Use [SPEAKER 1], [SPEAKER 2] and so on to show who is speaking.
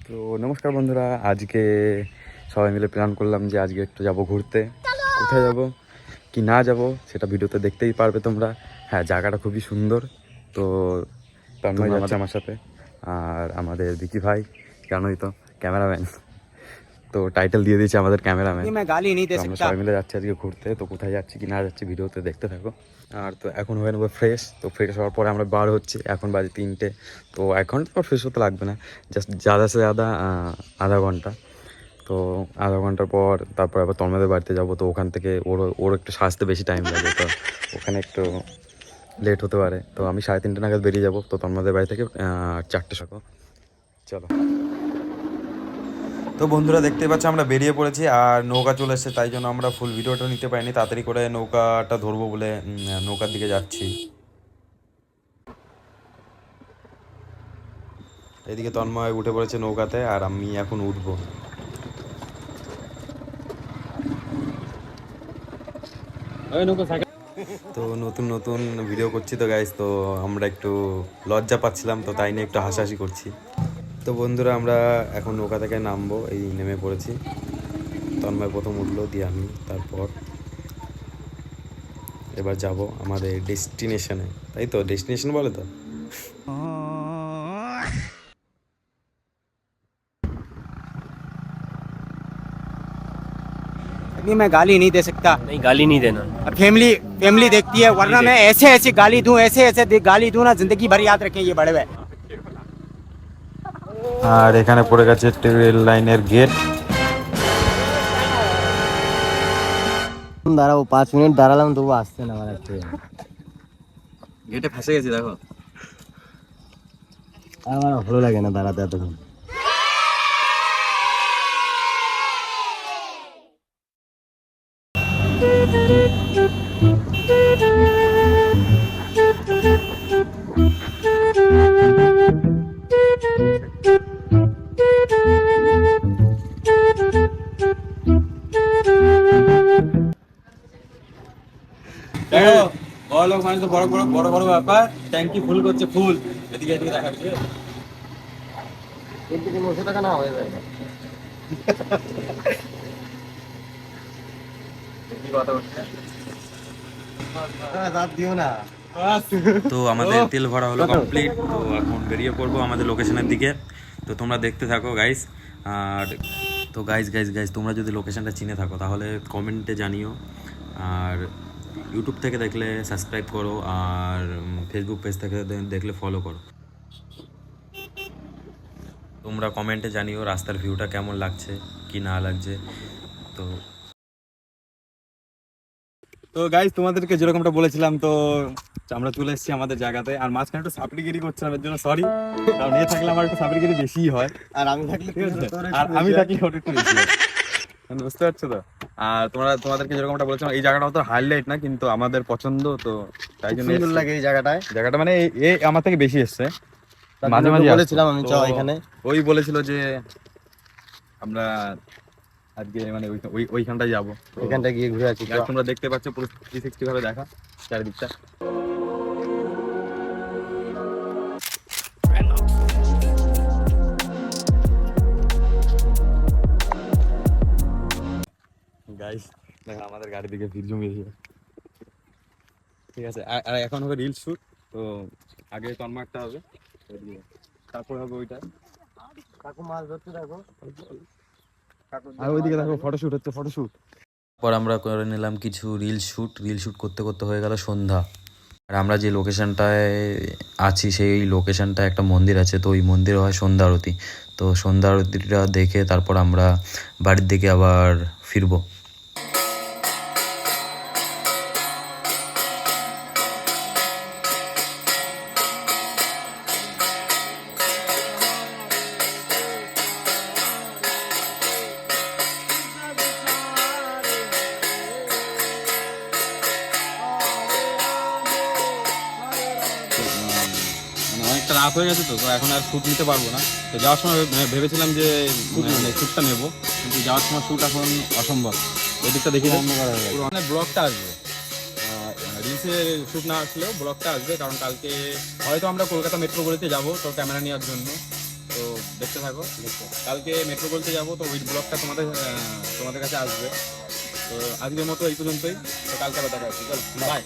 [SPEAKER 1] তো নমস্কার বন্ধুরা, আজকে সবাই মিলে প্ল্যান করলাম যে আজকে একটু যাব ঘুরতে। কোথায় যাব কি না যাব সেটা ভিডিওতে দেখতেই পারবে তোমরা। হ্যাঁ, জায়গাটা খুবই সুন্দর। তো তন্ময় যাচ্ছে আমার সাথে, আর আমাদের বিকি ভাই জানোই তো, ক্যামেরাম্যান। তো টাইটেল দিয়ে দিয়েছে আমাদের ক্যামেরাম্যান। আমরা সবাই মিলে যাচ্ছি আজকে ঘুরতে। তো কোথায় যাচ্ছি কি না যাচ্ছি ভিডিওতে দেখতে থাকো। আর তো এখন হয়ে নেবো ফ্রেশ। তো ফ্রেশ হওয়ার পরে আমরা বার হচ্ছি। এখন বাজে 3টে। তো 1 ঘন্টা পর ফ্রেশ হতে লাগবে না, জাস্ট ज़्यादा से ज़्यादा আধা ঘন্টা। তো আধা ঘন্টার পর তারপর আবার তন্ময়দের বাড়িতে যাব। তো ওখান থেকে ওর একটু সাজতে বেশি টাইম লাগে, তো ওখানে একটু লেট হতে পারে। তো আমি 3:30 নাগাদ বেরিয়ে যাব। তো তন্ময়দের বাড়ি থেকে 4টে সকাল। চলো। তো বন্ধুরা দেখতে পাচ্ছি আমরা বেরিয়ে পড়েছি, আর নৌকা চলে এসেছে, তাই জন্য আমরা ফুল ভিডিওটা নিতে পারিনি। তাড়াতাড়ি করে নৌকাটা ধরবো বলে নৌকার দিকে যাচ্ছি। এদিকে তন্ময় উঠে পড়েছে নৌকাতে, আর আমি এখন উঠবো। তো নতুন নতুন ভিডিও করছি তো গাইস, তো আমরা একটু লজ্জা পাচ্ছিলাম, তো তাই নিয়ে একটু হাসাহাসি করছি। তো বন্ধুরা আমরা এখন নৌকা থেকে নামবো, এই নেমে পড়েছি। তন্ময় প্রথম উঠলো, দিয়ে আমি, তারপর এবার যাব আমাদের ডেস্টিনেশনে। তাই তো, ডেস্টিনেশন বলে তো।
[SPEAKER 2] नहीं, मैं गाली नहीं दे सकता।
[SPEAKER 3] नहीं, गाली नहीं देना।
[SPEAKER 2] फैमिली फैमिली देखती है, वरना मैं ऐसे ऐसे गाली दूं, ऐसे ऐसे गाली दूं ना, जिंदगी भर याद रखें ये बड़े हुए।
[SPEAKER 1] আর এখানে পড়ে গেছে রেল লাইনের গেট।
[SPEAKER 3] দাঁড়াবো 5 মিনিট দাঁড়ালাম, তবু আসছে না আমার ট্রেন।
[SPEAKER 1] গেটে ফেসে গেছি দেখো।
[SPEAKER 3] আমার ভালো লাগে না দাঁড়াতে এতক্ষণ।
[SPEAKER 1] বড় লোক মানে তো বড় বড় বড় বড় ব্যাপার। ট্যাঙ্কি ফুল করছে, ফুল এদিকে এদিকে দেখা যাচ্ছে।
[SPEAKER 3] কিন্তু 1500 টাকা না হয়ে যায়। দিও না।
[SPEAKER 1] তো আমাদের তেল ভরা হলো কমপ্লিট। তো এখন বেরিয়ে পড়বো আমাদের লোকেশনের দিকে। তো তোমরা দেখতে থাকো গাইস। আর তো গাইস গাইস গাইস তোমরা যদি লোকেশনটা চিনে থাকো তাহলে কমেন্টে জানিও। আর ইউটিউব থেকে দেখলে সাবস্ক্রাইব করো, আর ফেসবুক পেজ থেকে দেখলে ফলো করো। তোমরা কমেন্টে জানিও রাস্তার ভিউটা কেমন লাগছে কি না লাগছে। তো তো গাইস তোমাদেরকে যেরকমটা বলেছিলাম, তো আমরা চলে এসেছি আমাদের জায়গাতে। আর মাঝখানে একটু সাপড়িগিরি করছিলাম, এর জন্য সরি। কারণ এ থাকলে আমার একটু সাপড়িগিরি বেশিই হয়,
[SPEAKER 3] আর আমি থাকলে
[SPEAKER 1] ঠিক আছে। আর আমি থাকলে ওটা একটু বেশি হয়, মানে বুঝতে পারছো তো। আর তোমাদেরকে যেরকমটা বলেছিলাম, এই জায়গাটা তো হাইলাইট না, কিন্তু আমাদের পছন্দ, তো তাই জন্য
[SPEAKER 3] সুন্দর লাগে এই জায়গাটায়।
[SPEAKER 1] জায়গাটা মানে এ আমার থেকে বেশি এসছে। মাঝে মাঝে
[SPEAKER 3] বলেছিলাম আমি
[SPEAKER 1] তো
[SPEAKER 3] এখানে।
[SPEAKER 1] ওই বলেছিল যে আমরা আজকে মানে ওইখানটায় যাবো।
[SPEAKER 3] এখানটা গিয়ে ঘুরে আছি।
[SPEAKER 1] তোমরা দেখতে পাচ্ছ পুরো 360 ভাবে দেখা চারিদিকটা। গাইস দেখো আমাদের গাড়ির দিকে ভিড় জমিয়েছে, ঠিক আছে। আর এখন হবে রিল শুট। তো আগে তন্ময়টা হবে, তারপর হবে ওইটা।
[SPEAKER 3] কাকু মাছ ধরতে দেখো।
[SPEAKER 1] আর ওইদিকে দেখো ফটোশুট হচ্ছে, ফটোশুট। পর আমরা করে নিলাম কিছু রিল শুট করতে করতে হয়ে গেল সন্ধ্যা। আর আমরা যে লোকেশনটায় আছি সেই লোকেশনটা একটা মন্দির আছে, তো ওই মন্দিরে হয় সন্ধ্যা আরতি। তো সন্ধ্যা আরতিটা দেখে তারপর আমরা বাড়ির দিকে আবার ফিরবো। অনেকটা রাত হয়ে গেছে, তো এখন আর শ্যুট নিতে পারবো না। তো যাওয়ার সময় ভেবেছিলাম যে শ্যুটটা নেবো, কিন্তু যাওয়ার সময় শ্যুট এখন অসম্ভব। এদিকটা দেখি মানে ব্লগটা আসবে, রিলসে শ্যুট না আসলেও ব্লগটা আসবে। কারণ কালকে হয়তো আমরা কলকাতা মেট্রোপলিতে যাবো, তো ক্যামেরা নেওয়ার জন্য। তো দেখতে থাকো। কালকে মেট্রো বলতে যাবো, তো ওই ব্লগটা তোমাদের কাছে আসবে। তো আজকের মতো এই পর্যন্তই, তো কালকে আবার দেখা হচ্ছে, চলো বাই।